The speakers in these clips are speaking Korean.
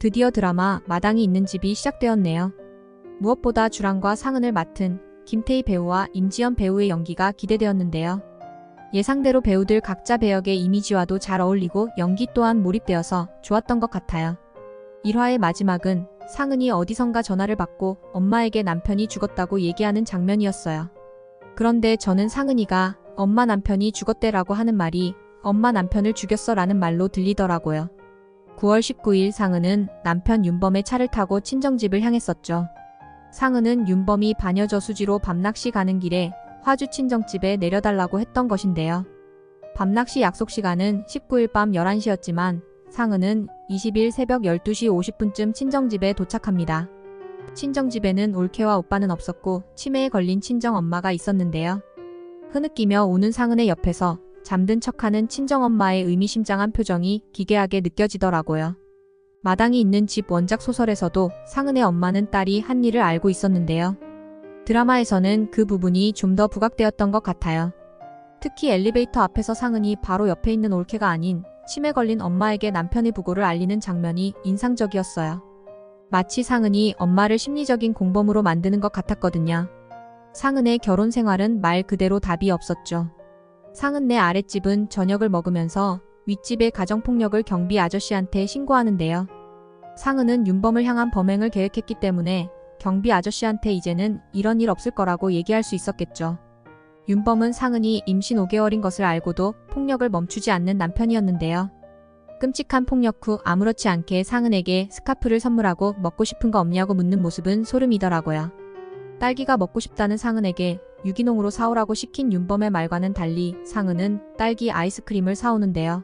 드디어 드라마 마당이 있는 집이 시작되었네요. 무엇보다 주란과 상은을 맡은 김태희 배우와 임지연 배우의 연기가 기대되었는데요. 예상대로 배우들 각자 배역의 이미지와도 잘 어울리고 연기 또한 몰입되어서 좋았던 것 같아요. 1화의 마지막은 상은이 어디선가 전화를 받고 엄마에게 남편이 죽었다고 얘기하는 장면이었어요. 그런데 저는 상은이가 엄마 남편이 죽었대라고 하는 말이 엄마 남편을 죽였어 라는 말로 들리더라고요. 9월 19일 상은은 남편 윤범의 차를 타고 친정집을 향했었죠. 상은은 윤범이 반여저수지로 밤낚시 가는 길에 화주 친정집에 내려달라고 했던 것인데요. 밤낚시 약속 시간은 19일 밤 11시였지만 상은은 20일 새벽 12시 50분쯤 친정집에 도착합니다. 친정집에는 올케와 오빠는 없었고 치매에 걸린 친정엄마가 있었는데요. 흐느끼며 우는 상은의 옆에서 잠든 척하는 친정엄마의 의미심장한 표정이 기괴하게 느껴지더라고요. 마당이 있는 집 원작 소설에서도 상은의 엄마는 딸이 한 일을 알고 있었는데요. 드라마에서는 그 부분이 좀 더 부각되었던 것 같아요. 특히 엘리베이터 앞에서 상은이 바로 옆에 있는 올케가 아닌 치매 걸린 엄마에게 남편의 부고를 알리는 장면이 인상적이었어요. 마치 상은이 엄마를 심리적인 공범으로 만드는 것 같았거든요. 상은의 결혼 생활은 말 그대로 답이 없었죠. 상은네 아랫집은 저녁을 먹으면서 윗집의 가정폭력을 경비 아저씨한테 신고하는데요. 상은은 윤범을 향한 범행을 계획했기 때문에 경비 아저씨한테 이제는 이런 일 없을 거라고 얘기할 수 있었겠죠. 윤범은 상은이 임신 5개월인 것을 알고도 폭력을 멈추지 않는 남편이었는데요. 끔찍한 폭력 후 아무렇지 않게 상은에게 스카프를 선물하고 먹고 싶은 거 없냐고 묻는 모습은 소름이더라고요. 딸기가 먹고 싶다는 상은에게 유기농으로 사오라고 시킨 윤범의 말과는 달리 상은은 딸기 아이스크림을 사오는데요.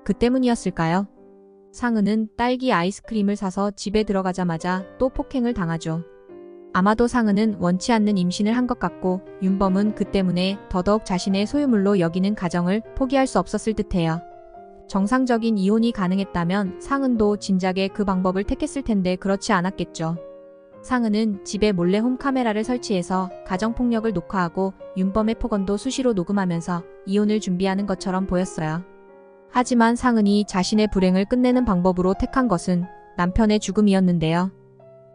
그 때문이었을까요? 상은은 딸기 아이스크림을 사서 집에 들어가자마자 또 폭행을 당하죠. 아마도 상은은 원치 않는 임신을 한 것 같고 윤범은 그 때문에 더더욱 자신의 소유물로 여기는 가정을 포기할 수 없었을 듯해요. 정상적인 이혼이 가능했다면 상은도 진작에 그 방법을 택했을 텐데 그렇지 않았겠죠. 상은은 집에 몰래 홈카메라를 설치해서 가정폭력을 녹화하고 윤범의 폭언도 수시로 녹음하면서 이혼을 준비하는 것처럼 보였어요. 하지만 상은이 자신의 불행을 끝내는 방법으로 택한 것은 남편의 죽음이었는데요.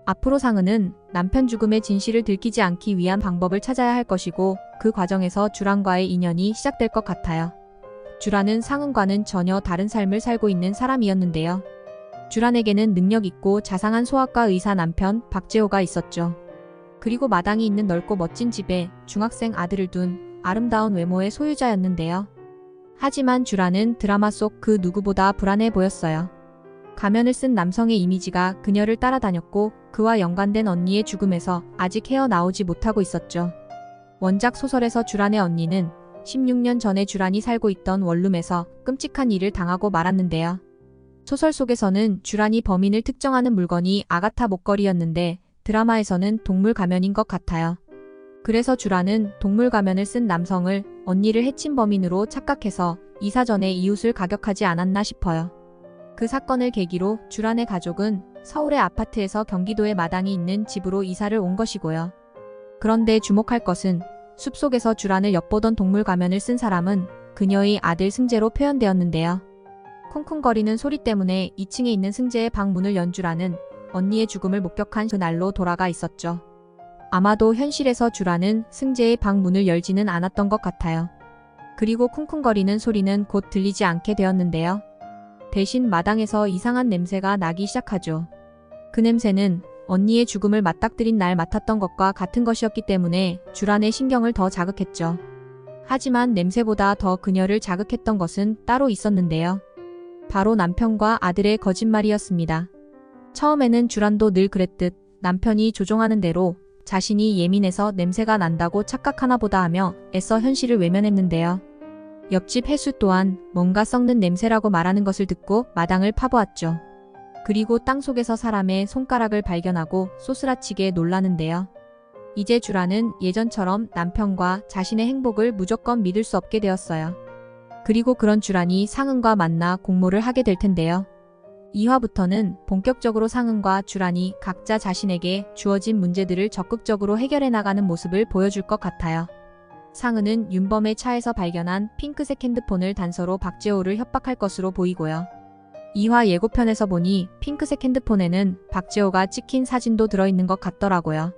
앞으로 상은은 남편 죽음의 진실을 들키지 않기 위한 방법을 찾아야 할 것이고 그 과정에서 주란과의 인연이 시작될 것 같아요. 주란은 상은과는 전혀 다른 삶을 살고 있는 사람이었는데요. 주란에게는 능력 있고 자상한 소아과 의사 남편 박재호가 있었죠. 그리고 마당이 있는 넓고 멋진 집에 중학생 아들을 둔 아름다운 외모의 소유자였는데요. 하지만 주란은 드라마 속 그 누구보다 불안해 보였어요. 가면을 쓴 남성의 이미지가 그녀를 따라다녔고 그와 연관된 언니의 죽음에서 아직 헤어나오지 못하고 있었죠. 원작 소설에서 주란의 언니는 16년 전에 주란이 살고 있던 원룸에서 끔찍한 일을 당하고 말았는데요. 소설 속에서는 주란이 범인을 특정하는 물건이 아가타 목걸이였는데 드라마에서는 동물 가면인 것 같아요. 그래서 주란은 동물 가면을 쓴 남성을 언니를 해친 범인으로 착각해서 이사 전에 이웃을 가격하지 않았나 싶어요. 그 사건을 계기로 주란의 가족은 서울의 아파트에서 경기도의 마당이 있는 집으로 이사를 온 것이고요. 그런데 주목할 것은 숲속에서 주란을 엿보던 동물 가면을 쓴 사람은 그녀의 아들 승재로 표현되었는데요. 쿵쿵거리는 소리 때문에 2층에 있는 승재의 방 문을 연 주란은 언니의 죽음을 목격한 그날로 돌아가 있었죠. 아마도 현실에서 주란은 승재의 방 문을 열지는 않았던 것 같아요. 그리고 쿵쿵거리는 소리는 곧 들리지 않게 되었는데요. 대신 마당에서 이상한 냄새가 나기 시작하죠. 그 냄새는 언니의 죽음을 맞닥뜨린 날 맡았던 것과 같은 것이었기 때문에 주란의 신경을 더 자극했죠. 하지만 냄새보다 더 그녀를 자극했던 것은 따로 있었는데요. 바로 남편과 아들의 거짓말이었습니다. 처음에는 주란도 늘 그랬듯 남편이 조종하는 대로 자신이 예민해서 냄새가 난다고 착각하나 보다 하며 애써 현실을 외면했는데요. 옆집 해수 또한 뭔가 썩는 냄새라고 말하는 것을 듣고 마당을 파보았죠. 그리고 땅속에서 사람의 손가락을 발견하고 소스라치게 놀라는데요. 이제 주란은 예전처럼 남편과 자신의 행복을 무조건 믿을 수 없게 되었어요. 그리고 그런 주란이 상은과 만나 공모를 하게 될 텐데요. 2화부터는 본격적으로 상은과 주란이 각자 자신에게 주어진 문제들을 적극적으로 해결해 나가는 모습을 보여줄 것 같아요. 상은은 윤범의 차에서 발견한 핑크색 핸드폰을 단서로 박재호를 협박할 것으로 보이고요. 2화 예고편에서 보니 핑크색 핸드폰에는 박재호가 찍힌 사진도 들어있는 것 같더라고요.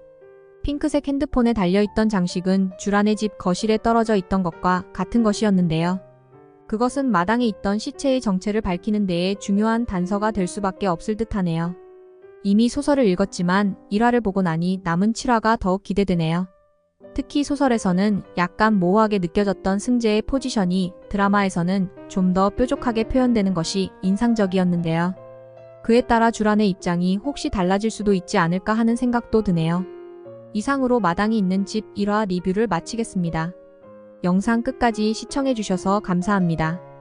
핑크색 핸드폰에 달려있던 장식은 주란의 집 거실에 떨어져 있던 것과 같은 것이었는데요. 그것은 마당에 있던 시체의 정체를 밝히는 데에 중요한 단서가 될 수밖에 없을 듯하네요. 이미 소설을 읽었지만 1화를 보고 나니 남은 7화가 더욱 기대되네요. 특히 소설에서는 약간 모호하게 느껴졌던 승재의 포지션이 드라마에서는 좀 더 뾰족하게 표현되는 것이 인상적이었는데요. 그에 따라 주란의 입장이 혹시 달라질 수도 있지 않을까 하는 생각도 드네요. 이상으로 마당이 있는 집 1화 리뷰를 마치겠습니다. 영상 끝까지 시청해주셔서 감사합니다.